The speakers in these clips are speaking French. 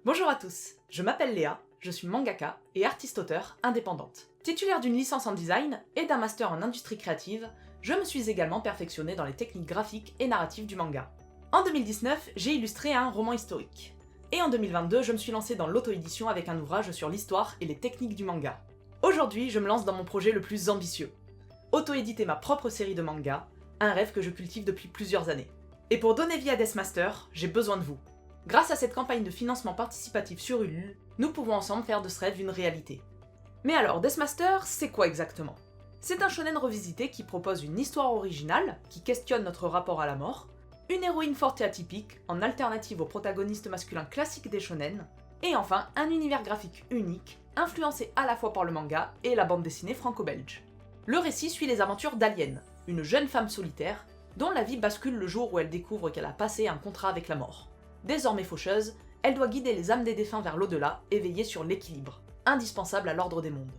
Bonjour à tous, je m'appelle Léa, je suis mangaka et artiste-auteur indépendante. Titulaire d'une licence en design et d'un master en industrie créative, je me suis également perfectionnée dans les techniques graphiques et narratives du manga. En 2019, j'ai illustré un roman historique. Et en 2022, je me suis lancée dans l'auto-édition avec un ouvrage sur l'histoire et les techniques du manga. Aujourd'hui, je me lance dans mon projet le plus ambitieux. Auto-éditer ma propre série de manga, un rêve que je cultive depuis plusieurs années. Et pour donner vie à Deathmaster, j'ai besoin de vous. Grâce à cette campagne de financement participatif sur Ulule, nous pouvons ensemble faire de ce rêve une réalité. Mais alors, Deathmaster, c'est quoi exactement? C'est un shonen revisité qui propose une histoire originale, qui questionne notre rapport à la mort, une héroïne forte et atypique, en alternative au protagoniste masculin classique des shonen, et enfin un univers graphique unique, influencé à la fois par le manga et la bande dessinée franco-belge. Le récit suit les aventures d'Alien, une jeune femme solitaire, dont la vie bascule le jour où elle découvre qu'elle a passé un contrat avec la mort. Désormais faucheuse, elle doit guider les âmes des défunts vers l'au-delà et veiller sur l'équilibre, indispensable à l'ordre des mondes.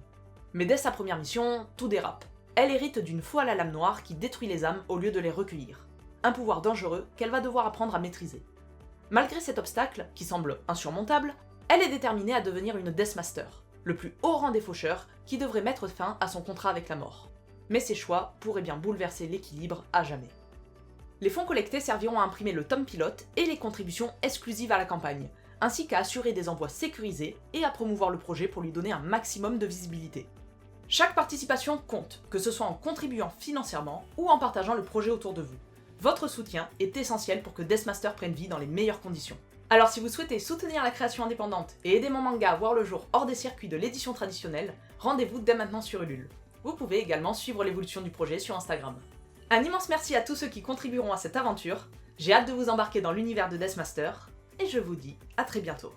Mais dès sa première mission, tout dérape. Elle hérite d'une faux à la lame noire qui détruit les âmes au lieu de les recueillir. Un pouvoir dangereux qu'elle va devoir apprendre à maîtriser. Malgré cet obstacle, qui semble insurmontable, elle est déterminée à devenir une Deathmaster, le plus haut rang des faucheurs qui devrait mettre fin à son contrat avec la mort. Mais ses choix pourraient bien bouleverser l'équilibre à jamais. Les fonds collectés serviront à imprimer le tome pilote et les contributions exclusives à la campagne, ainsi qu'à assurer des envois sécurisés et à promouvoir le projet pour lui donner un maximum de visibilité. Chaque participation compte, que ce soit en contribuant financièrement ou en partageant le projet autour de vous. Votre soutien est essentiel pour que Deathmaster prenne vie dans les meilleures conditions. Alors si vous souhaitez soutenir la création indépendante et aider mon manga à voir le jour hors des circuits de l'édition traditionnelle, rendez-vous dès maintenant sur Ulule. Vous pouvez également suivre l'évolution du projet sur Instagram. Un immense merci à tous ceux qui contribueront à cette aventure, j'ai hâte de vous embarquer dans l'univers de Deathmaster, et je vous dis à très bientôt.